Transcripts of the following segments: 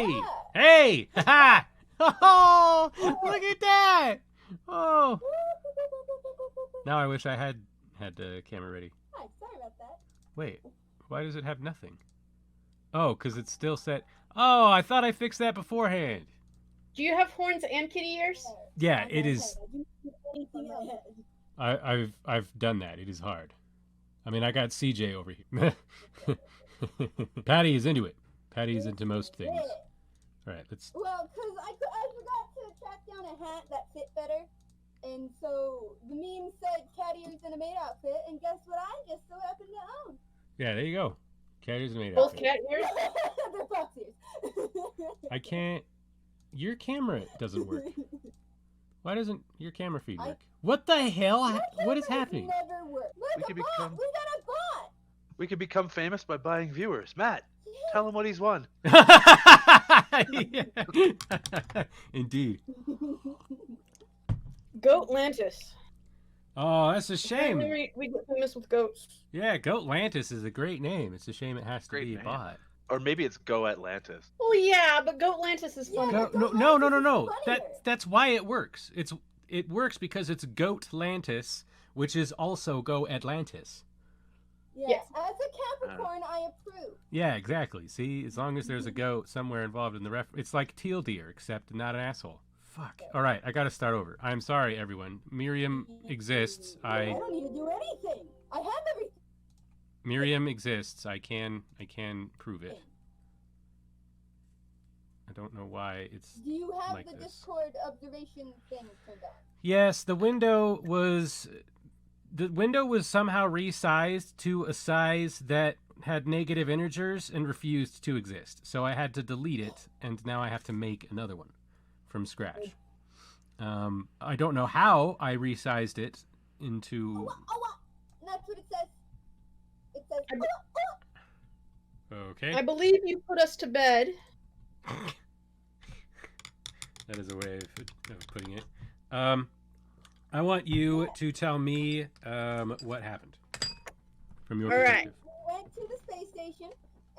Hey! Hey! Ha! Oh! Look at that! Oh! Now I wish I had the camera ready. Hi, sorry about that. Wait, why does it have nothing? Oh, because it's still set. Oh, I thought I fixed that beforehand. Do you have horns and kitty ears? Yeah, it is. Anything else? I've done that. It is hard. I mean, I got CJ over here. Patty is into it. Patty is into most things. All right, let's. Well, because I forgot to track down a hat that fit better. And so the meme said cat ears in a maid outfit, and guess what I just so happen to own? Yeah, there you go. Cat ears made Both outfit. cat ears? They're fox ears. I can't. Your camera doesn't work. Why doesn't your camera feed work? What the hell? What is happening? Never worked. Look, We a could bot. become- We got a bot. We could become famous by buying viewers. Matt, tell him what he's won. Indeed. Goatlantis. Oh, that's a shame. We get famous with goats. Yeah, Goatlantis is a great name. It's a shame it has to Great be a name. bot. Or maybe it's Go Atlantis. Well, yeah, but Goatlantis is funny. Yeah, No. funnier. That's why it works. It works because it's Goatlantis, which is also Go Atlantis. Yeah. Yes. As a Capricorn, I approve. Yeah, exactly. See, as long as there's a goat somewhere involved in the it's like teal deer, except not an asshole. Fuck. All right, I gotta start over. I'm sorry, everyone. Miriam exists. I don't need to do anything. I have everything. Miriam exists. I can prove it. I don't know why it's. Do you have like the this. Discord observation thing turned on? Yes, the window was somehow resized to a size that had negative integers and refused to exist. So I had to delete it, and now I have to make another one from scratch. I don't know how I resized it into. That's what it says. It says. Okay. I believe you put us to bed. That is a way of putting it. I want you to tell me what happened from your All right. perspective. We went to the space station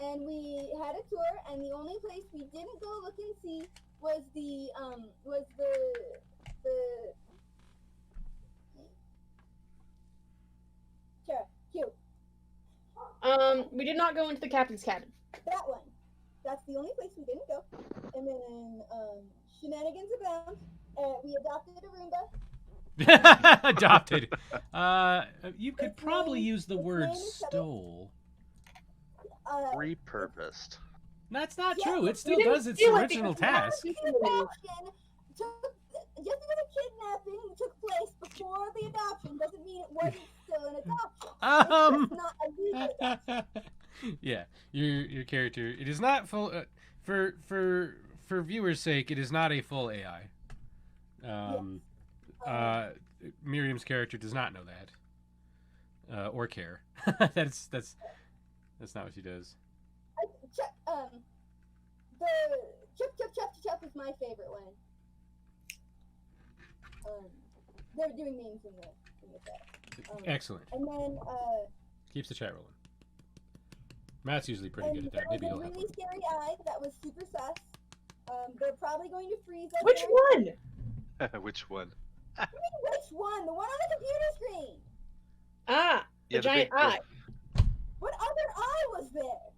and we had a tour, and the only place we didn't go look and see was the sure, cute. We did not go into the captain's cabin. That one. That's the only place we didn't go. And then shenanigans abound. We adopted a Roomba. Adopted. You could Its probably name- use the its word name is Pebbles. stole. Repurposed. That's not Yeah, true. It still didn't does its steal it original because we had task. to- Just because a kidnapping took place before the adoption doesn't mean it wasn't still an adoption. It's just not a legal adoption. Yeah, your character. It is not full. For viewers' sake, it is not a full AI. Miriam's character does not know that, or care. That's not what she does. The Chup is my favorite one. They're doing memes in the chat. Excellent. And then Keeps the chat rolling. Matt's usually pretty good at that. there Maybe was he'll a help. really scary eye that was super sus. They're probably going to freeze us. Which one? Which one? Which one? The one on the computer screen. Ah, the Yeah, giant big- eye. What other eye was there?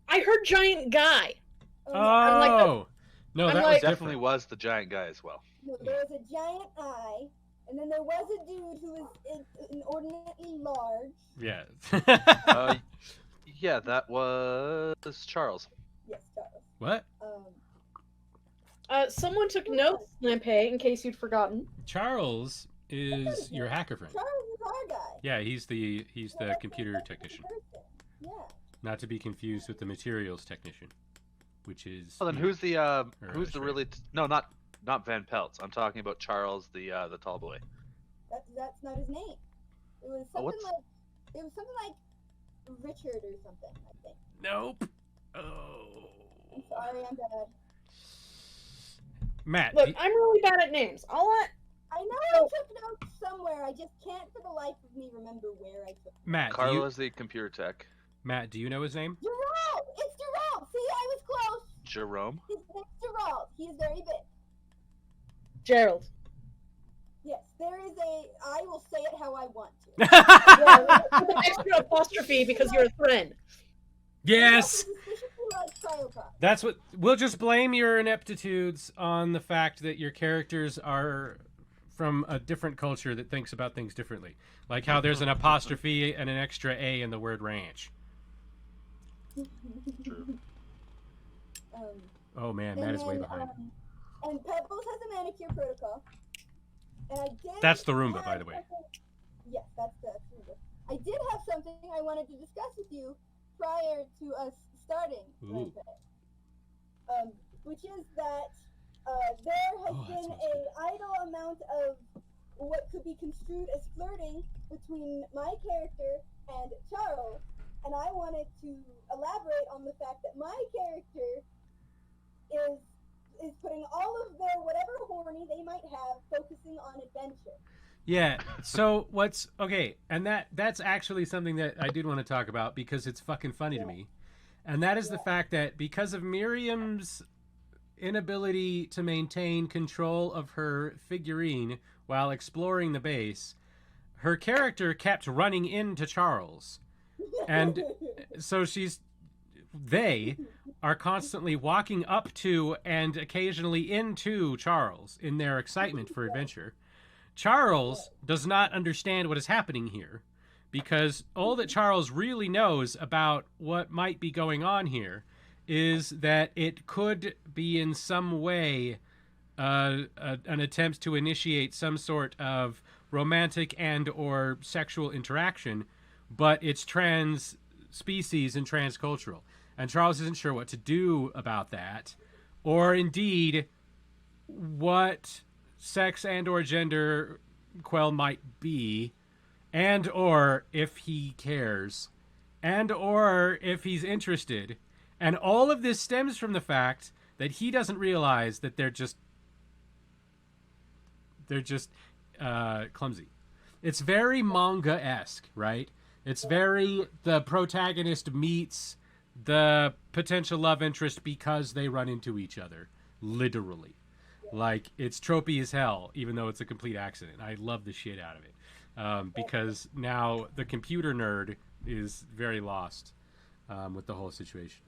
I heard giant guy. Yeah. like Oh no, I'm that like- was Definitely different. was the giant guy as well. No, there was a giant eye, and then there was a dude who was inordinately large. Yeah. Yeah, that was Charles. Yes, Charles. What? Someone took notes, Lampe, in case you'd forgotten. Charles is your hacker friend. Charles is our guy. Yeah, he's the computer technician. Person. Yeah. Not to be confused with the materials technician, which is. Oh, then you. who's the that's right. really no, not Van Peltz. I'm talking about Charles, the tall boy. That's not his name. It was Oh, something like Richard or something, I think. Nope. Oh. I'm sorry, I'm bad. Matt. Look, I'm really bad at names. I took notes somewhere. I just can't for the life of me remember where I took them. Matt. Carlos, the computer tech. Matt, do you know his name? Jerome! It's Jerome! See, I was close! Jerome. His name's Gerald. He is very big. Gerald. Yes, there is a. I will say it how I want to. Yeah, with an extra apostrophe because you're a friend. Yes. Suspiciously like cryopod. That's what we'll just blame your ineptitudes on the fact that your characters are from a different culture that thinks about things differently. Like how there's an apostrophe and an extra A in the word ranch. True. Oh man, and Matt is way then, behind. And Pebbles has a manicure protocol. And I did. That's the Roomba, have by the way. Yes, that's the Roomba. I did have something I wanted to discuss with you prior to us starting. Ooh. Which is that there has Oh, that been smells an idle amount of what could be construed as flirting between my character and Charles, and I wanted to elaborate on the fact that my character is putting all of their whatever horny they might have focusing on adventure. Yeah. So what's okay, and that's actually something that I did want to talk about because it's fucking funny to me. And that is the fact that because of Miriam's inability to maintain control of her figurine while exploring the base, her character kept running into Charles. And so they are constantly walking up to and occasionally into Charles in their excitement for adventure. Charles does not understand what is happening here because all that Charles really knows about what might be going on here is that it could be in some way an attempt to initiate some sort of romantic and or sexual interaction, but it's trans species and transcultural. And Charles isn't sure what to do about that, or indeed what sex and or gender Quell might be, and or if he cares, and or if he's interested. And all of this stems from the fact that he doesn't realize that they're just clumsy. It's very manga-esque, right? It's very the protagonist meets the potential love interest because they run into each other, literally. Like, it's tropey as hell, even though it's a complete accident. I love the shit out of it. Because now the computer nerd is very lost with the whole situation.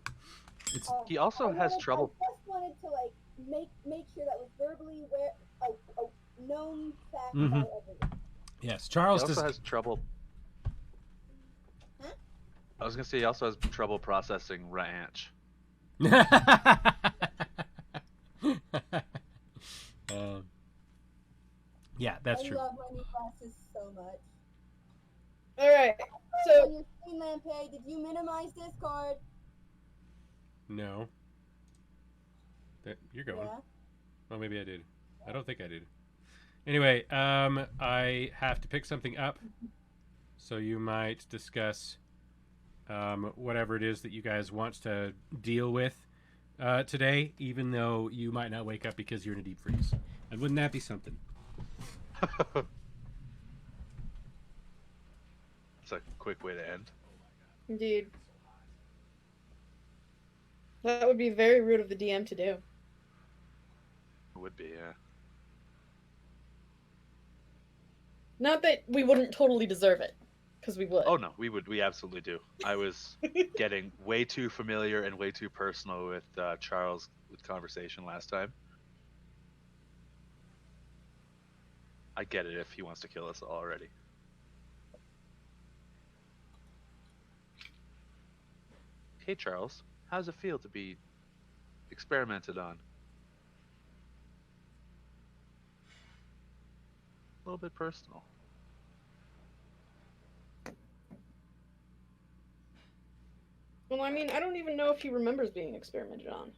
He also has trouble. I just wanted to make sure that was verbally a known fact by everyone. Yes, He Charles also does. has trouble. Huh? I was gonna say he also has trouble processing ranch. Yeah, that's true. I love my new classes so much. Alright, On so your screen, Lampe, did you minimize Discord? No. You're going. Yeah. Well, maybe I did. I don't think I did. Anyway, I have to pick something up, so you might discuss whatever it is that you guys want to deal with today, even though you might not wake up because you're in a deep freeze. And wouldn't that be something? It's a quick way to end. indeed. That would be very rude of the DM to do. It would be, yeah. Not that we wouldn't totally deserve it, because we would. Oh no, we would. We absolutely do. I was getting way too familiar and way too personal with Charles with conversation last time. I get it if he wants to kill us all already. Hey Charles, how does it feel to be experimented on? A little bit personal. Well, I mean, I don't even know if he remembers being experimented on.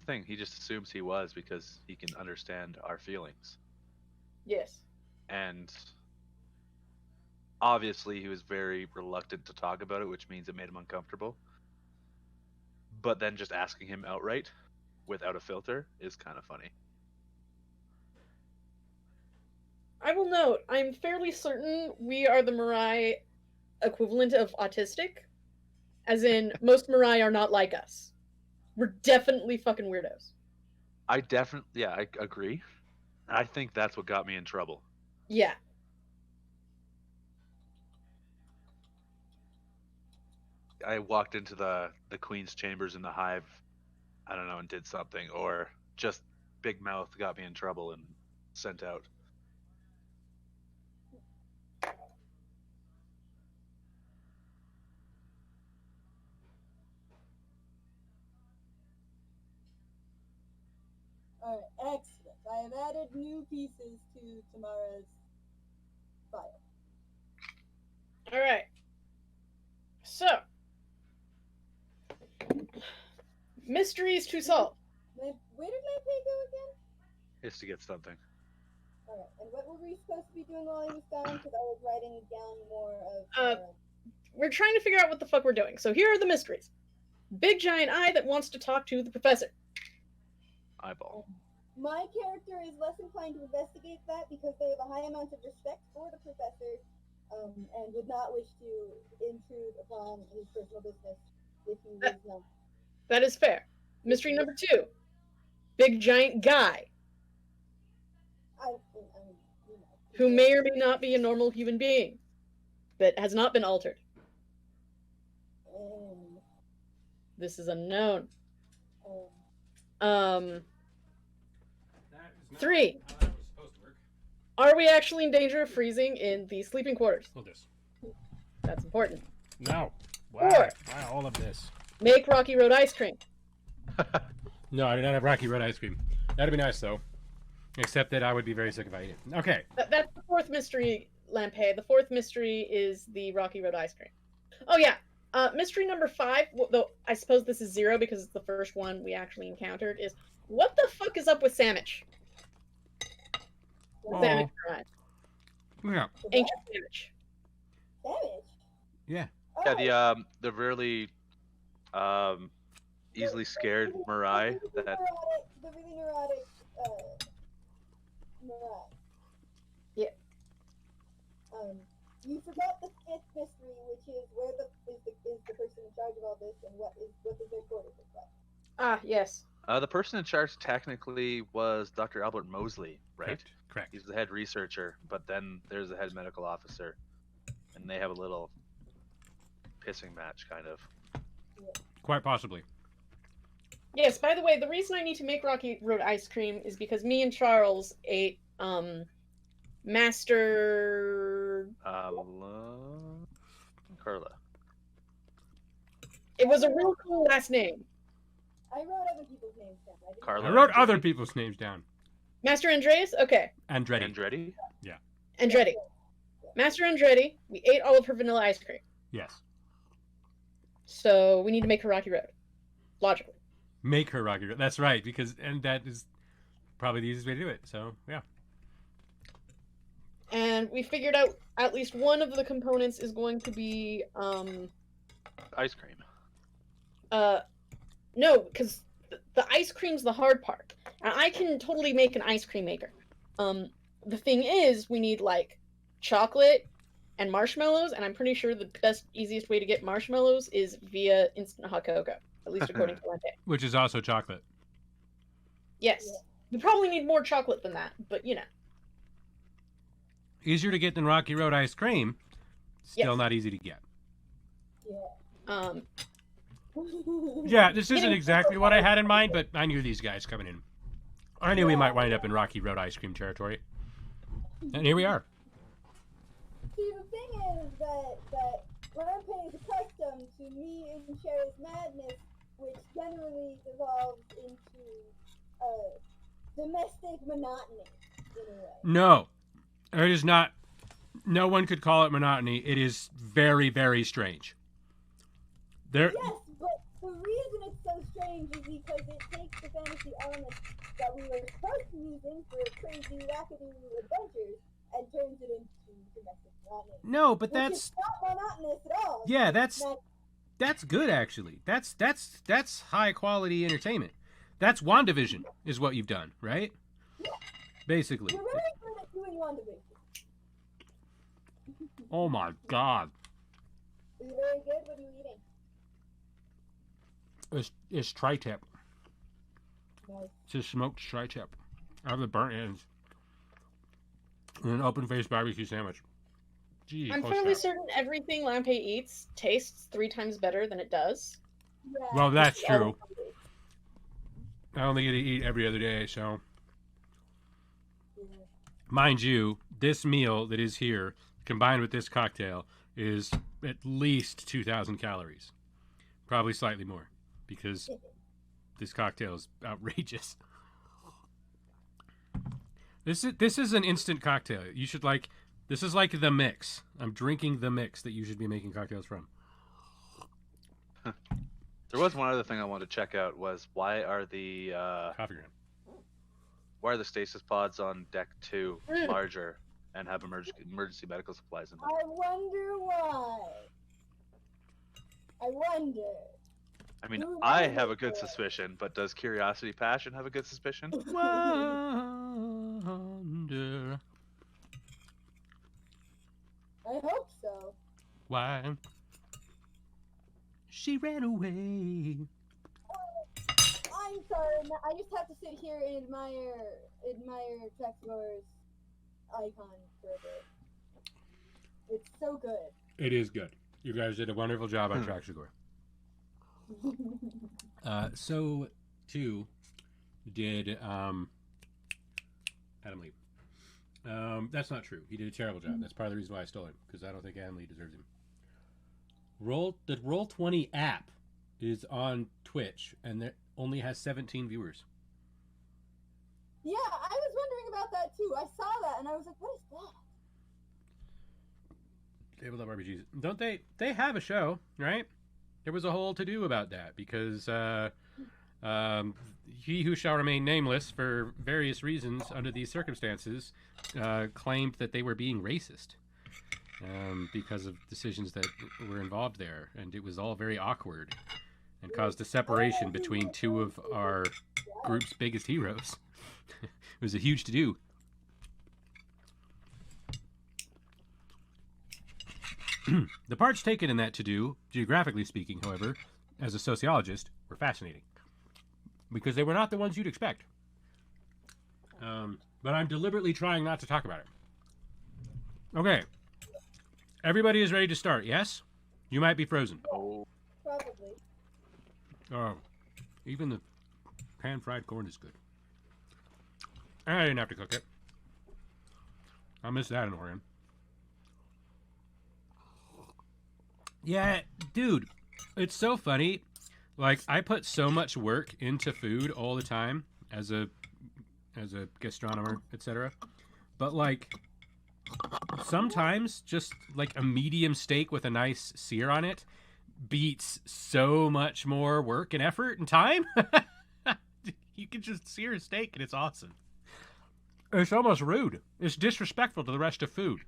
Thing, he just assumes he was because he can understand our feelings. Yes. And obviously he was very reluctant to talk about it, which means it made him uncomfortable. But then just asking him outright without a filter is kind of funny. I will note, I'm fairly certain we are the Mirai equivalent of autistic. As in, most Mirai are not like us. We're definitely fucking weirdos. I agree. I think that's what got me in trouble. Yeah. I walked into the queen's chambers in the hive, I don't know, and did something, or just big mouth got me in trouble and sent out. Alright, excellent. I have added new pieces to Tamara's file. Alright. So. Mysteries to solve. Where did my pay go again? Is to get something. Alright, and what were we supposed to be doing while he was gone? Because I was writing down more of... We're trying to figure out what the fuck we're doing. So here are the mysteries. Big giant eye that wants to talk to the professor. Eyeball. My character is less inclined to investigate that because they have a high amount of respect for the professor and would not wish to intrude upon his personal business if he was not. That is fair. Mystery number 2. Big giant guy who may or may not be a normal human being that has not been altered. This is unknown. 3. Are we actually in danger of freezing in the sleeping quarters? Hold this. That's important. No. Four. Why all of this? Make Rocky Road ice cream. No, I do not have Rocky Road ice cream. That'd be nice, though. Except that I would be very sick if I ate it. Okay. That's the 4th mystery, Lampe. The 4th mystery is the Rocky Road ice cream. Oh, yeah. Mystery number 5, though I suppose this is 0 because it's the first one we actually encountered, is what the fuck is up with Sandwich? Oh. Sandwich. Yeah. Ancient Sandwich. Savage? Yeah. Yeah, the really easily scared Mirai that The really neurotic Mirai. Yeah. You forgot the 5th mystery, which is where is the person in charge of all this, and what does their quarters look like? Ah, yes. the person in charge technically was Dr. Albert Mosley, right? Correct. He's the head researcher, but then there's the head medical officer, and they have a little pissing match, kind of. Quite possibly. Yes, by the way, the reason I need to make Rocky Road ice cream is because me and Charles ate, Master... Carla. It was a real cool last name. I wrote other people's names down. Carla I wrote Andretti. other people's names down. Master Andreas? Okay. Andretti. Andretti? Andretti. Master Andretti, we ate all of her vanilla ice cream. Yes. So we need to make her Rocky Road. Logically. Make her Rocky Road. That's right, and that is probably the easiest way to do it. So, yeah. And we figured out at least one of the components is going to be, Ice cream. no, because the ice cream's the hard part. And I can totally make an ice cream maker. The thing is, we need, like, chocolate and marshmallows, and I'm pretty sure the best, easiest way to get marshmallows is via instant hot cocoa, at least according to Lente. Which is also chocolate. Yes. We probably need more chocolate than that, but, you know. Easier to get than Rocky Road ice cream. Still Yes. not easy to get. Yeah. Yeah, this isn't exactly what I had in mind, but I knew these guys coming in. I knew we might wind up in Rocky Road ice cream territory. And here we are. See, the thing is that Lampe is accustomed to me and Cherry's madness, which generally devolves into domestic monotony, in a way. No. It is not. No one could call it monotony. It is very, very strange. There. Yes, but the reason it's so strange is because it takes the fantasy elements that we were supposed to be using for crazy, wackadoo adventures and turns it into domestic monotony. No, but Which that's. is not monotonous at all. Yeah, It's that's good actually. That's high quality entertainment. That's WandaVision is what you've done, right? Yeah. Basically. You're really good at doing WandaVision. Oh my god. Are you very good? What are you eating? It's tri-tip. Nice. It's just smoked tri-tip. I have the burnt ends. And an open-faced barbecue sandwich. Gee, I'm close fairly that. certain everything Lampe eats tastes 3 times better than it does. Yeah. Well, that's Which is true. always I only get to eat every other day, so... Yeah. Mind you, this meal that is here, combined with this cocktail, is at least 2,000 calories. Probably slightly more, because this cocktail is outrageous. This is an instant cocktail. You should like... This is like the mix. I'm drinking the mix that you should be making cocktails from. There was one other thing I wanted to check out was why are the Coffee ground. stasis pods on deck 2 larger and have emergency medical supplies in them? I wonder why. I wonder. I mean, Who I knows have a good what? suspicion, but does Curiosity Passion have a good suspicion? Wonder I hope so. why she ran away. I'm sorry, I just have to sit here and admire Traxor's icon for a bit. It's so good. It is good. You guys did a wonderful job on Traxigor. So too did Adam Lee. That's not true. He did a terrible job. That's part of the reason why I stole him, because I don't think Adam Lee deserves him. The Roll20 app is on Twitch and it only has 17 viewers. Yeah, I was wondering about that too. I saw that and I was like, what is that? Tabletop RPGs. Don't they? They have a show, right? There was a whole to-do about that because he who shall remain nameless for various reasons under these circumstances claimed that they were being racist because of decisions that were involved there, and it was all very awkward and caused a separation between two of our group's biggest heroes. It was a huge to-do. The parts taken in that to-do, geographically speaking, however, as a sociologist, were fascinating. Because they were not the ones you'd expect. But I'm deliberately trying not to talk about it. Okay. Everybody is ready to start, yes? You might be frozen. Oh, Probably. Oh, even the pan-fried corn is good. I didn't have to cook it. I miss that in Oregon. Yeah, dude, it's so funny. Like, I put so much work into food all the time as a gastronomer, etc. But like, sometimes just like a medium steak with a nice sear on it beats so much more work and effort and time. You can just sear a steak and it's awesome. It's almost rude. It's disrespectful to the rest of food.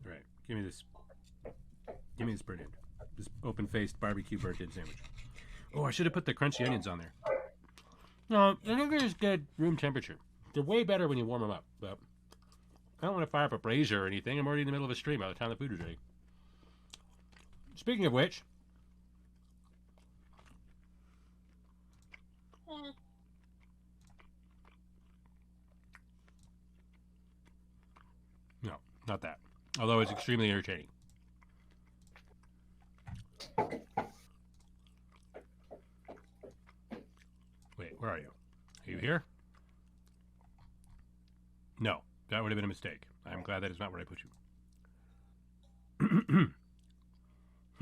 Right. Give me this. Give me this burnt end. This open-faced barbecue burnt end sandwich. Oh, I should have put the crunchy onions on there. No, I think they're just good room temperature. They're way better when you warm them up, but I don't want to fire up a brazier or anything. I'm already in the middle of a stream by the time the food is ready. Speaking of which, no, not that. Although it's extremely irritating. Wait, where are you? Are you here? No, that would have been a mistake. I'm glad that is not where I put you.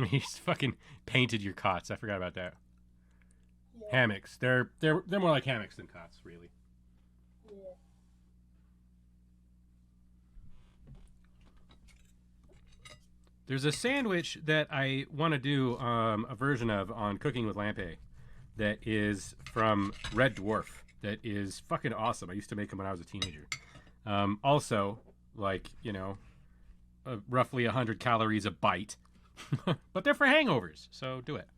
He's fucking painted your cots. I forgot about that. Yeah. Hammocks. They're more like hammocks than cots, really. Yeah. There's a sandwich that I want to do a version of on Cooking with Lampe that is from Red Dwarf that is fucking awesome. I used to make them when I was a teenager. Also, like, you know, roughly 100 calories a bite. But they're for hangovers, so do it.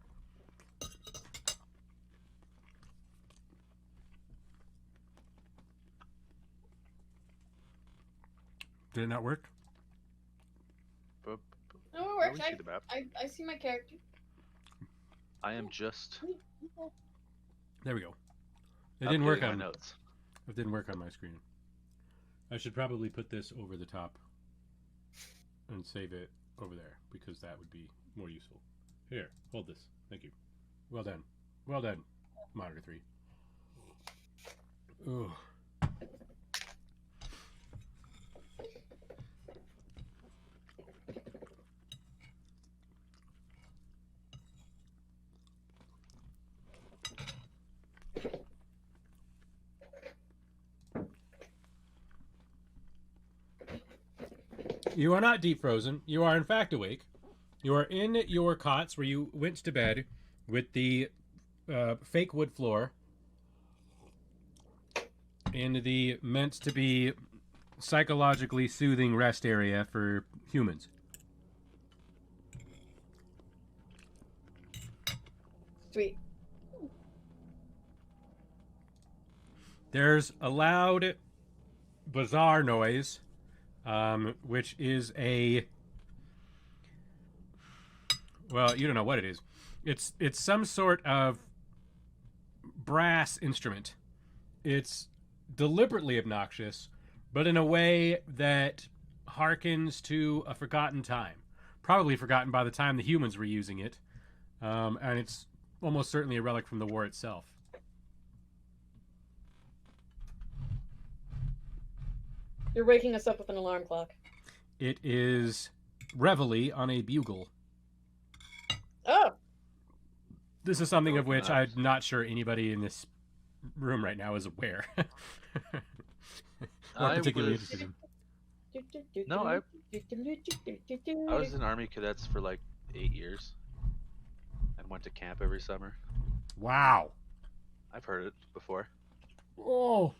Did it not work? But, No, it no, works. we see the map. I see my character. I am just There we go. It didn't work updating my on. notes. It didn't work on my screen. I should probably put this over the top and save it over there because that would be more useful. Here, hold this. Thank you. Well done. Well done, Monitor 3. Ooh. You are not deep frozen. You are in fact awake. You are in your cots where you went to bed with the fake wood floor in the meant to be psychologically soothing rest area for humans. Sweet. There's a loud, bizarre noise, which is a... Well, you don't know what it is. It's some sort of brass instrument. It's deliberately obnoxious, but in a way that harkens to a forgotten time. Probably forgotten by the time the humans were using it. And it's almost certainly a relic from the war itself. You're waking us up with an alarm clock. It is reveille on a bugle. Oh! This is something Oh, of which nice. I'm not sure anybody in this room right now is aware. Or I particularly was- interested in. No, I was in Army Cadets for like 8 years and went to camp every summer. Wow. I've heard it before. Oh.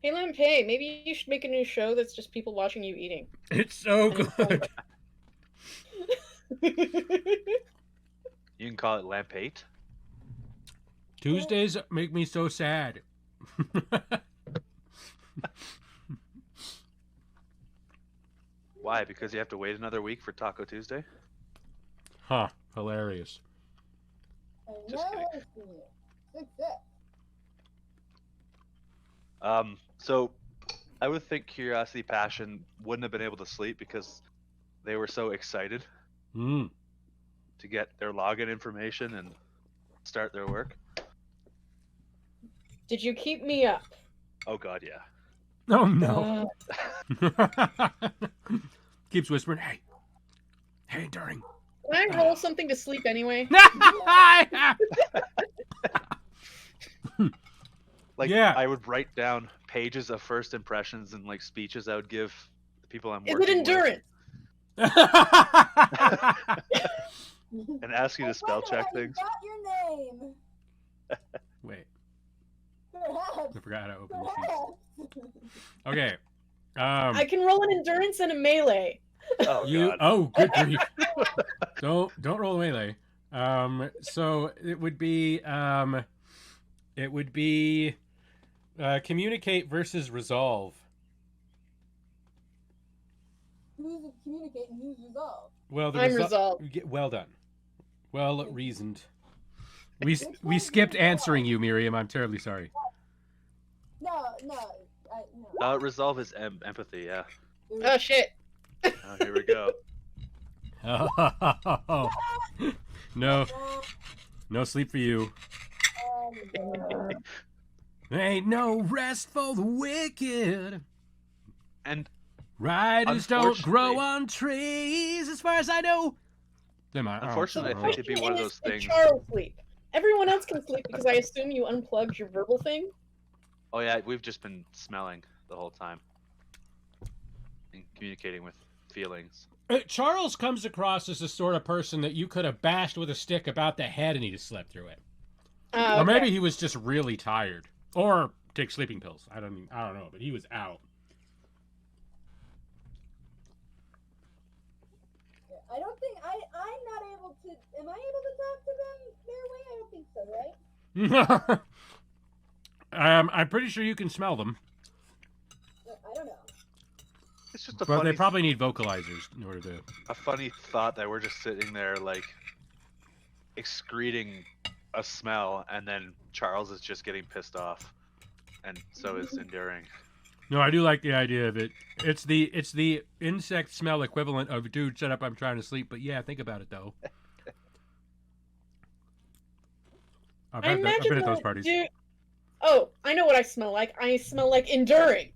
Hey, Lampe, maybe you should make a new show that's just people watching you eating. It's so good. You can call it Lamp 8. Tuesdays make me so sad. Why? Because you have to wait another week for Taco Tuesday? Huh. Hilarious. And Just now kidding. hosting you. Success. So I would think Curiosity Passion wouldn't have been able to sleep because they were so excited Mm. to get their login information and start their work. Did you keep me up? Oh god, yeah. Oh no. Keeps whispering, hey. Hey, darling. Can I roll something to sleep anyway? Like, Yeah. I would write down pages of first impressions and like speeches I would give the people I'm Is working it endurance? with and ask you to spell check things. Got your name. Wait, Perhaps. I forgot how to open the sheets. Perhaps. Okay. I can roll an endurance and a melee. Oh You god. oh good grief. Don't roll melee. So it would be communicate versus resolve. Who's communicate and who's resolve? Well, the I'm resolved. Well done. Well reasoned. We skipped answering you, Miriam. I'm terribly sorry. No. No. Resolve is empathy, yeah. Oh shit. Oh, here we go. No sleep for you. God. Ain't no rest for the wicked. And Riders don't grow Unfortunately- on trees, as far as I know. Never mind. Unfortunately, I Oh, think it'd be one of Is those the things. Charles sleep. Everyone else can sleep because I assume you unplugged your verbal thing. Oh yeah, we've just been smelling the whole time and communicating with feelings. Charles comes across as the sort of person that you could have bashed with a stick about the head and he'd have slept through it. Oh, Or maybe he was just really tired. Or take sleeping pills. I don't know, but he was out. I don't think I'm not able to. Am I able to talk to them? I'm pretty sure you can smell them, I don't know. It's just a but funny, they probably need vocalizers in order to. a funny thought that we're just sitting there like excreting a smell, and then Charles is just getting pissed off, and so is Enduring. No, I do like the idea of it. It's the insect smell equivalent of dude, shut up, I'm trying to sleep. But yeah, think about it though. I've been at those parties. Oh, I know what I smell like. I smell like Enduring.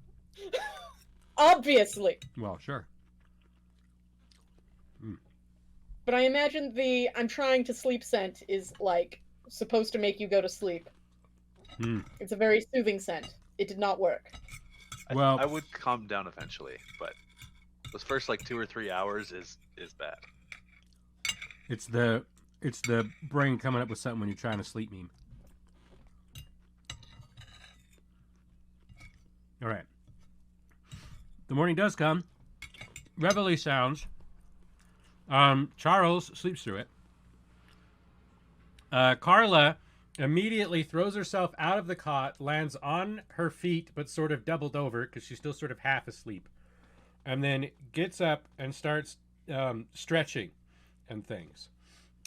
Obviously. Well, sure. But I imagine the I'm trying to sleep scent is like supposed to make you go to sleep. It's a very soothing scent. It did not work. Well, I would calm down eventually, but those first like 2 or 3 hours is bad. it's the brain coming up with something when you're trying to sleep meme. All right. The morning does come. Reveille sounds. Charles sleeps through it. Carla immediately throws herself out of the cot, lands on her feet, but sort of doubled over because she's still sort of half asleep, and then gets up and starts stretching and things.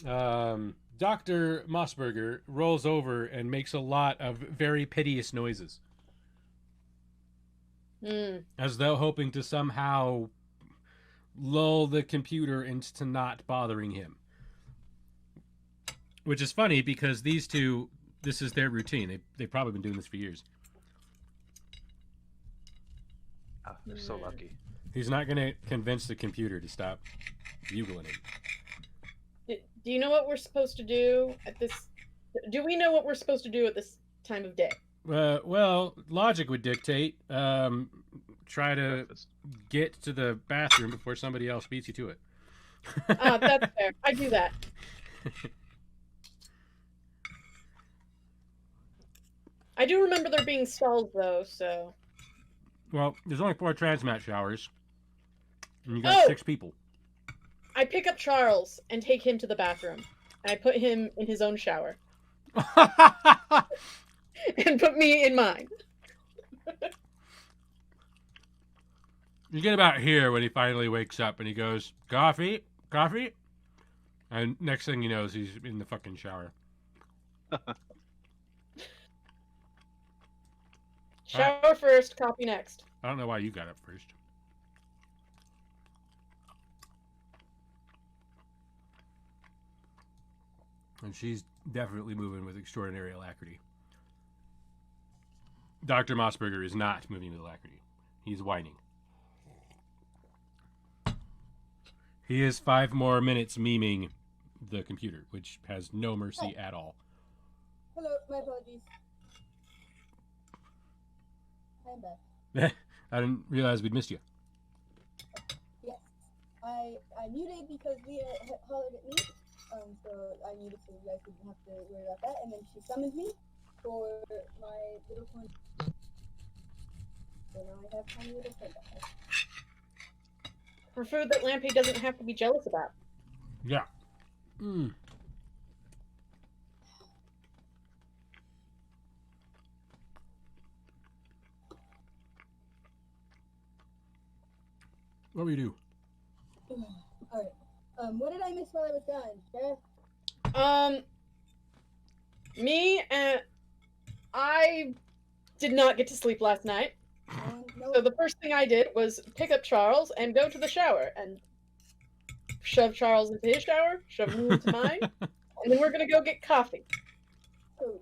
Dr. Mossberger rolls over and makes a lot of very piteous noises, as though hoping to somehow lull the computer into not bothering him. Which is funny because these two, this is their routine. They've probably been doing this for years. Oh, they're so lucky. He's not going to convince the computer to stop bugling him. Do you know what we're supposed to do at this? Do we know what we're supposed to do at this time of day? Well, logic would dictate try to Breakfast. get to the bathroom before somebody else beats you to it. That's fair. I do that. I do remember there being stalls, though, so... Well, there's only 4 transmat showers, and you got 6 people. I pick up Charles and take him to the bathroom, and I put him in his own shower. And put me in mine. You get about here when he finally wakes up and he goes, coffee? And next thing you know is he's in the fucking shower. Shower first, coffee next. I don't know why you got up first. And she's definitely moving with extraordinary alacrity. Dr. Mossberger is not moving with alacrity. He's whining. He is 5 more minutes memeing the computer, which has no mercy at all. Hello, my apologies. I'm back. I didn't realize we'd missed you. Yes. I muted because Leah hollered at me, so I muted so you guys didn't have to worry about that. And then she summoned me for my little friend. So now I have tiny little friend back. For food that Lampe doesn't have to be jealous about. Yeah. What will you do? Alright. What did I miss while I was gone, Sheriff? Me and I did not get to sleep last night. No. So the first thing I did was pick up Charles and go to the shower and shove Charles into his shower, shove me into mine, and then we're gonna go get coffee. Cool.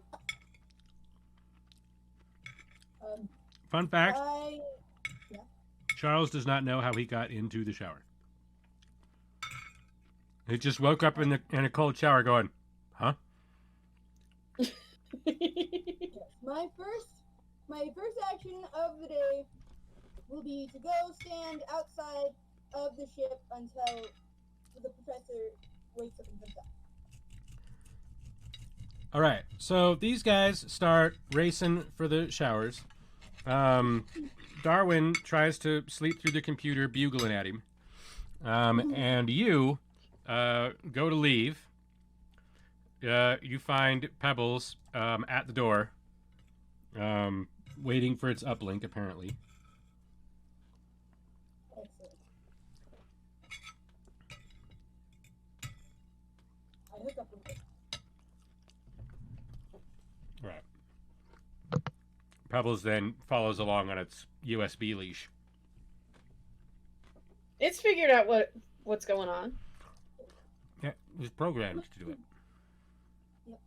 Fun fact, Yeah. Charles does not know how he got into the shower. He just woke up in a cold shower going, huh? Yes. My first action of the day will be to go stand outside of the ship until the professor wakes up and comes up. All right, so these guys start racing for the showers. Darwin tries to sleep through the computer, bugling at him. And you go to leave. you find Pebbles at the door, waiting for its uplink, apparently. Excellent. I hook up with it. Right. Pebbles then follows along on its USB leash. It's figured out what's going on. Yeah, it was programmed to do it. Yep.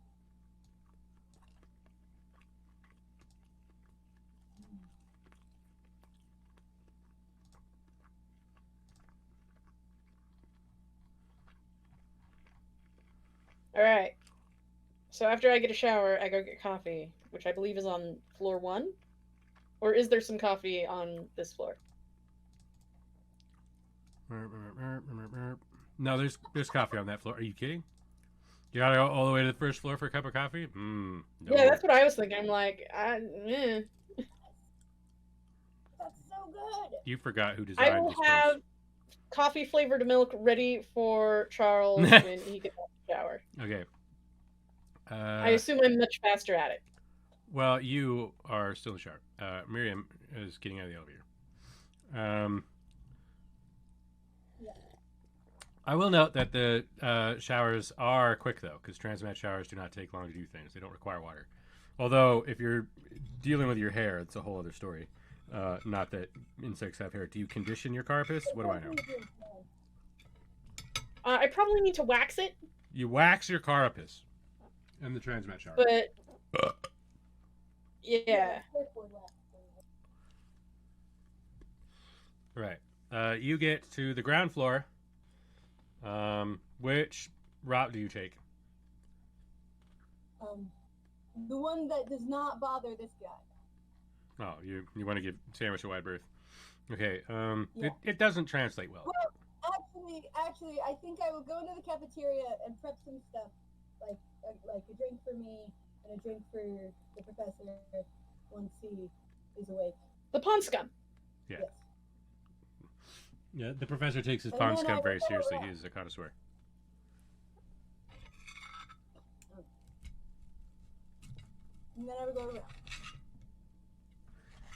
All right. So after I get a shower, I go get coffee, which I believe is on floor 1. Or is there some coffee on this floor? No, there's coffee on that floor. Are you kidding? You gotta go all the way to the first floor for a cup of coffee? No. Yeah, that's what I was thinking. I'm like, eh. That's so good. You forgot who designed I will this place. have coffee flavored milk ready for Charles when he gets out of the shower. Okay. I assume I'm much faster at it. Well, you are still in the shower. Miriam is getting out of the elevator. I will note that the showers are quick, though, because transmat showers do not take long to do things. They don't require water. Although, if you're dealing with your hair, it's a whole other story. Not that insects have hair. Do you condition your carapace? What do I know? I probably need to wax it, You wax your carapace in the transmat shower. but yeah. Right. You get to the ground floor. Which route do you take? The one that does not bother this guy. Oh, you want to give Sandwich a wide berth. Okay. Yeah. It doesn't translate well. Actually, I think I will go to the cafeteria and prep some stuff, like a drink for me and a drink for the professor once he is awake. The pond scum. Yeah. Yes. Yeah, the professor takes his And pond then scum I very will go seriously. around. He is a connoisseur. And then I would go around.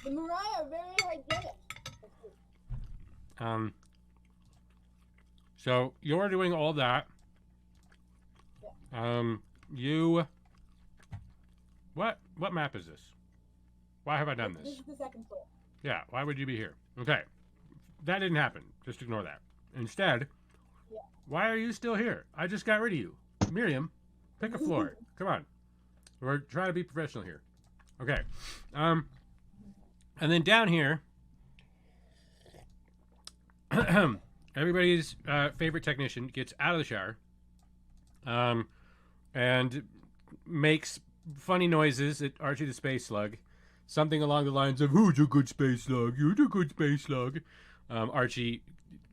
The Mariah are very hygienic. So you're doing all that. You. What map is this? Why have I done This this? is the second floor. Yeah, why would you be here? Okay. That didn't happen. Just ignore that. Instead, Yeah. why are you still here? I just got rid of you. Miriam, pick a floor. Come on. We're trying to be professional here. Okay. And then down here, everybody's favorite technician gets out of the shower and makes funny noises at Archie the Space Slug. Something along the lines of, "Who's a good space slug? You're a good space slug." Archie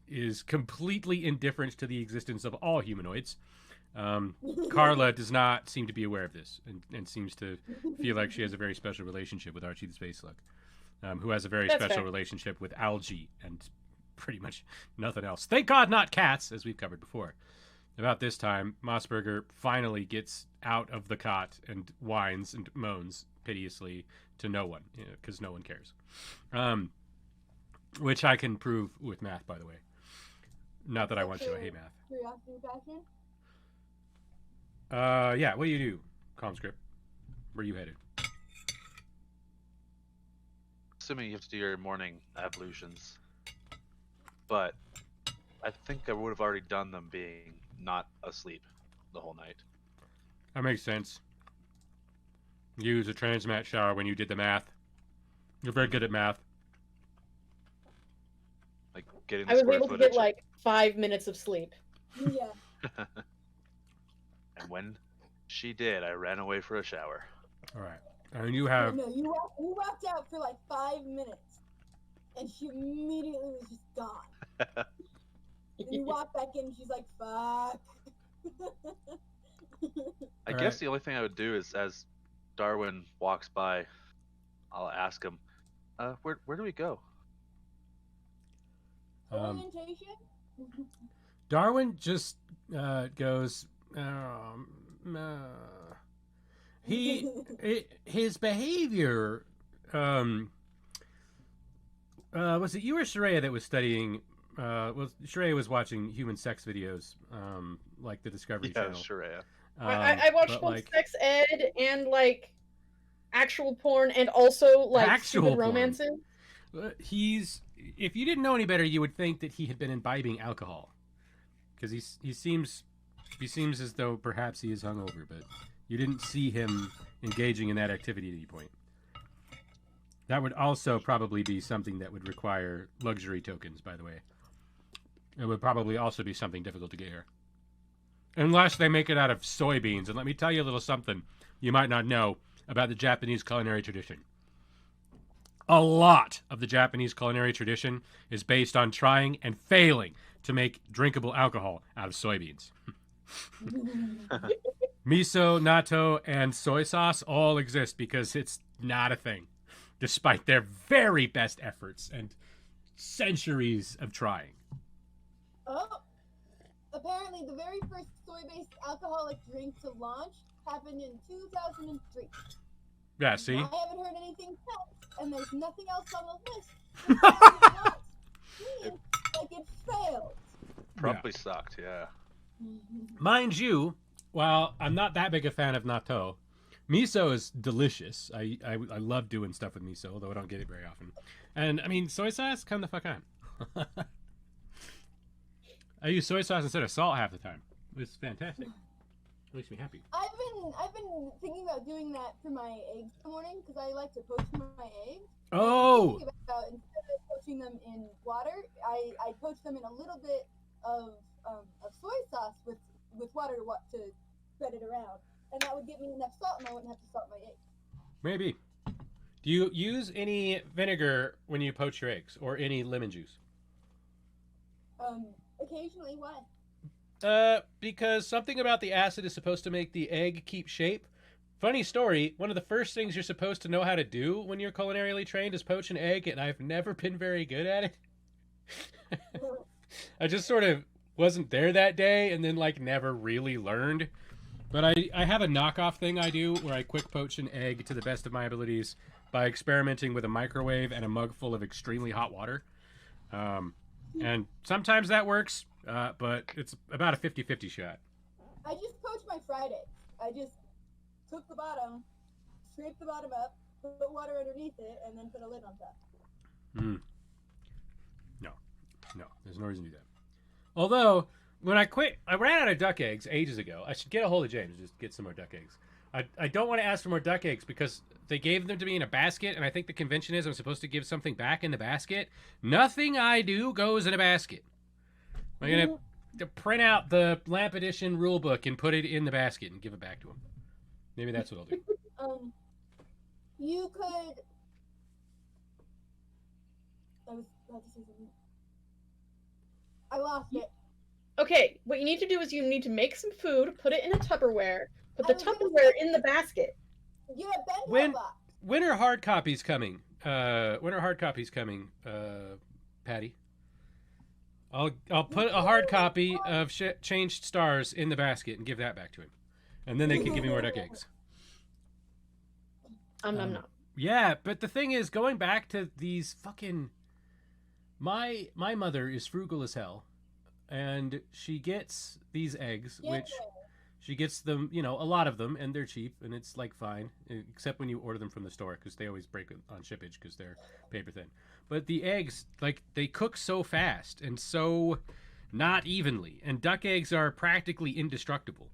is completely indifferent to the existence of all humanoids. Carla does not seem to be aware of this and seems to feel like she has a very special relationship with Archie the Space Slug, who has a very That's special fair. relationship with algae and pretty much nothing else. Thank God not cats, as we've covered before. About this time, Mossberger finally gets out of the cot and whines and moans piteously to no one, because no one cares. Which I can prove with math, by the way. Not that I want to. I hate math. Curiosity fashion. Yeah, what do you do, Comscript? Where are you headed? Assuming you have to do your morning ablutions. But I think I would have already done them being not asleep the whole night. That makes sense. Use a transmat shower when you did the math. You're very good at math. Like getting the I was square able to footage. get like 5 minutes of sleep. Yeah. And when she did, I ran away for a shower. All right. And you have... No, you walked out for like 5 minutes, and she immediately was just gone. And you walk back in, and she's like, "Fuck." I All guess right. the only thing I would do is, as Darwin walks by, I'll ask him, where do we go? Orientation. Darwin just goes, his behavior. Was it you or Shraya that was studying? Well, Shraya was watching human sex videos, like the Discovery Yeah, Channel. sure, yeah. I watched both like, sex ed and like actual porn and also like Actual stupid porn. romances. He's. If you didn't know any better, you would think that he had been imbibing alcohol, because he seems as though perhaps he is hungover, but you didn't see him engaging in that activity at any point. That would also probably be something that would require luxury tokens, by the way. It would probably also be something difficult to get here. Unless they make it out of soybeans. And let me tell you a little something you might not know about the Japanese culinary tradition. A lot of the Japanese culinary tradition is based on trying and failing to make drinkable alcohol out of soybeans. Miso, natto, and soy sauce all exist because it's not a thing, despite their very best efforts and centuries of trying. Oh, apparently the very first soy-based alcoholic drink to launch happened in 2003. Yeah, see? I haven't heard anything since, and there's nothing else on the list. It does not seem like it failed. Probably sucked, yeah. Mind you, while I'm not that big a fan of natto, miso is delicious. I love doing stuff with miso, although I don't get it very often. And, I mean, soy sauce, come the fuck on. I use soy sauce instead of salt half the time. It's fantastic. It makes me happy. I've been thinking about doing that for my eggs in the morning because I like to poach my eggs. Oh! Thinking about instead of poaching them in water, I poach them in a little bit of soy sauce with water to spread it around, and that would get me enough salt, and I wouldn't have to salt my eggs. Maybe. Do you use any vinegar when you poach your eggs, or any lemon juice? Occasionally, why? Because something about the acid is supposed to make the egg keep shape. Funny story, one of the first things you're supposed to know how to do when you're culinarily trained is poach an egg, and I've never been very good at it. I just sort of wasn't there that day, and then, like, never really learned. But I have a knockoff thing I do where I quick poach an egg to the best of my abilities by experimenting with a microwave and a mug full of extremely hot water. And sometimes that works, but it's about a 50-50 shot. I just poached my fried eggs. I just took the bottom, scraped the bottom up, put water underneath it, and then put a lid on top. No, there's no reason to do that. Although, when I ran out of duck eggs ages ago. I should get a hold of James and just get some more duck eggs. I don't want to ask for more duck eggs because they gave them to me in a basket, and I think the convention is I'm supposed to give something back in the basket. Nothing I do goes in a basket. I'm going to print out the Lamp Edition rule book and put it in the basket and give it back to him. Maybe that's what I'll do. You could... I was about to say something. I lost it. Okay, what you need to do is you need to make some food, put it in a Tupperware, put the Tupperware in the basket. You're a bento box. When are hard copies coming? Patty? I'll put a hard copy of Changed Stars in the basket and give that back to him, and then they can give me more duck eggs. No. Yeah, but the thing is, going back to these fucking... My mother is frugal as hell, and she gets these eggs, which she gets them, a lot of them, and they're cheap, and it's like fine, except when you order them from the store, because they always break on shippage because they're paper thin. But the eggs, like, they cook so fast and so not evenly, and duck eggs are practically indestructible.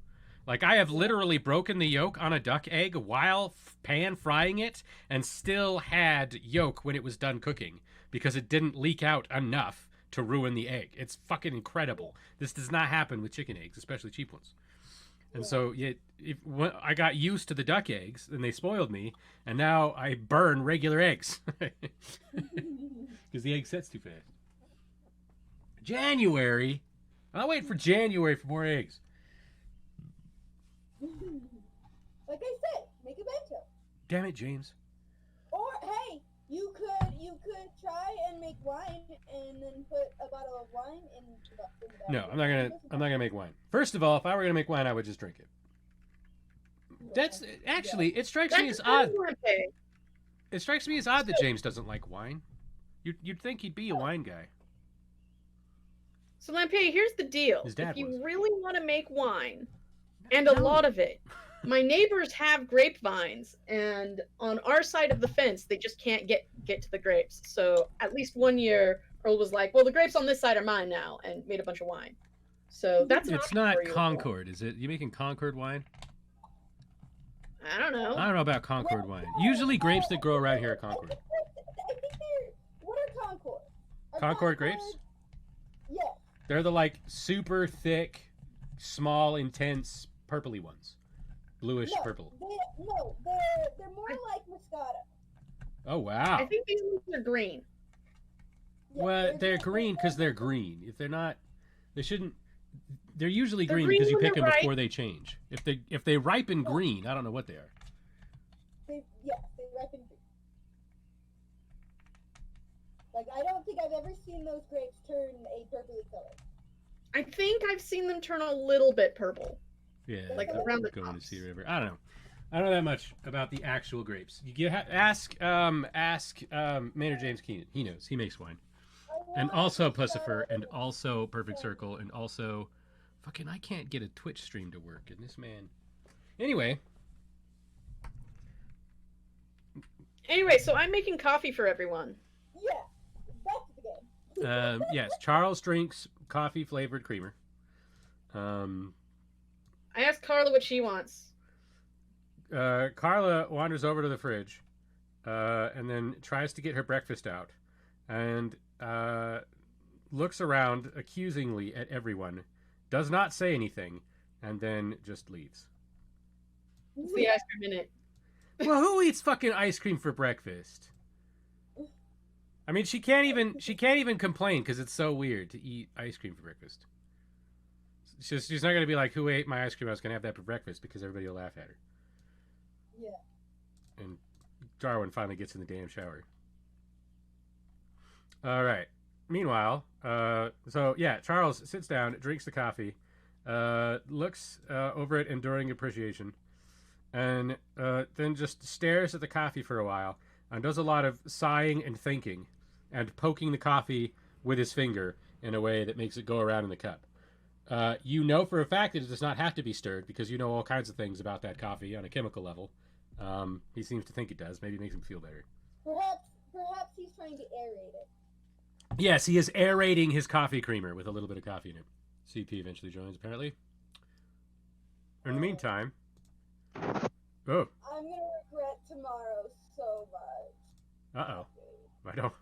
Like, I have literally broken the yolk on a duck egg while pan frying it and still had yolk when it was done cooking because it didn't leak out enough to ruin the egg. It's fucking incredible. This does not happen with chicken eggs, especially cheap ones. And so I got used to the duck eggs, and they spoiled me, and now I burn regular eggs because the egg sets too fast. January? I'll wait for January for more eggs. Like I said, make a bento. Damn it, James. Or hey, you could try and make wine and then put a bottle of wine in the No, I'm not gonna make wine. First of all, if I were gonna make wine, I would just drink it. That's actually, it strikes me That's as odd. okay. It strikes me as odd that James doesn't like wine. You'd think he'd be a wine guy. So Lampe, here's the deal. His dad If you was. really want to make wine, and a lot of it, my neighbors have grapevines, and on our side of the fence, they just can't get to the grapes. So at least one year, Earl was like, "Well, the grapes on this side are mine now," and made a bunch of wine. So that's an It's option not for you. Concord, is it? You making Concord wine? I don't know. I don't know about Concord wine. Usually grapes that grow around here are Concord. I think they're. What are Concord? Are Concord grapes? Yes. They're the like super thick, small, intense, purpley ones. Bluish No, purple. they're more like Moscato. Oh wow. I think these ones are green. Yeah, Well, they're green because they're green. If they're not, they shouldn't. They're usually They're green green because you when pick they're them ripe. before they change. If they ripen green, I don't know what they are. They ripen green. Like, I don't think I've ever seen those grapes turn a purpley color. I think I've seen them turn a little bit purple. Yeah, Like I'm around the going to tops. see whatever. I don't know. I don't know that much about the actual grapes. Ask Maynard James Keenan. He knows. He makes wine. And also Pussifer, and also Perfect Circle, and also fucking I can't get a Twitch stream to work, and this man. Anyway, So I'm making coffee for everyone. Yeah, back to the game. yes, Charles drinks coffee flavored creamer. I asked Carla what she wants. Carla wanders over to the fridge, and then tries to get her breakfast out, and looks around accusingly at everyone, does not say anything, and then just leaves. It's the ice cream minute. Well, who eats fucking ice cream for breakfast? I mean, she can't even complain because it's so weird to eat ice cream for breakfast. She's not gonna be like, "Who ate my ice cream? I was gonna have that for breakfast," because everybody will laugh at her. Yeah. And Darwin finally gets in the damn shower. All right. Meanwhile, so yeah, Charles sits down, drinks the coffee, looks over at Enduring Appreciation, and then just stares at the coffee for a while, and does a lot of sighing and thinking, and poking the coffee with his finger in a way that makes it go around in the cup. You know for a fact that it does not have to be stirred, because you know all kinds of things about that coffee on a chemical level. He seems to think it does. Maybe it makes him feel better. Perhaps he's trying to aerate it. Yes, he is aerating his coffee creamer with a little bit of coffee in it. CP eventually joins, apparently. In the meantime... Oh. I'm gonna regret tomorrow so much. Uh-oh. I don't...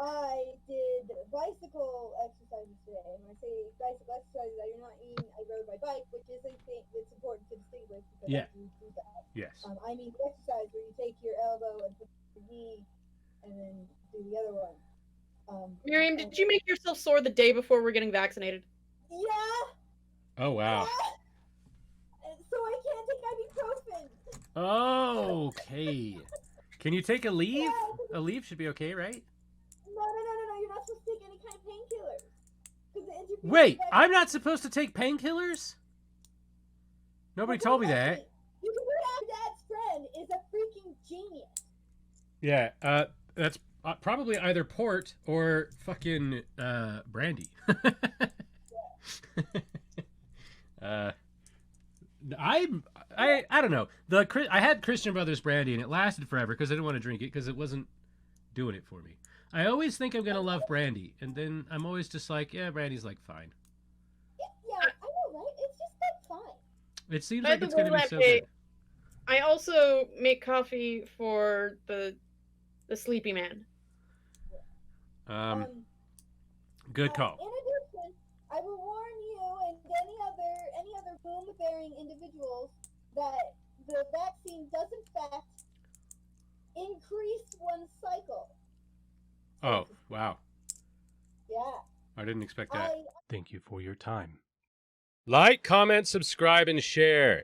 I did bicycle exercises today. And when I say bicycle exercises, I do not mean I rode my bike, which is a thing that's important to distinguish because Yeah. I do that. Yes. I mean the exercise where you take your elbow and put your knee and then do the other one. Miriam, did you make yourself sore the day before we're getting vaccinated? Yeah. Oh, wow. Yeah. So I can't take ibuprofen. Okay. Can you take a leave? Yeah. A leave should be okay, right? No. You're not supposed to take any kind of painkillers. 'Cause it interferes Wait, with I'm not supposed to take painkillers? Nobody told me that. You can do that. Dad's friend is a freaking genius. Yeah, that's probably either port or fucking brandy. I don't know. I had Christian Brothers brandy and it lasted forever because I didn't want to drink it because it wasn't doing it for me. I always think I'm gonna love brandy, and then I'm always just like, yeah, brandy's like fine. Yeah, I know, right? It's just like fine. It seems By like the it's way, gonna be so Lampe, good. I also make coffee for the sleepy man. Good call. In addition, I will warn you and any other boom-bearing individuals that the vaccine does in fact increase one's cycle. Oh, wow. Yeah. I didn't expect that. I Thank you for your time. Like, comment, subscribe, and share.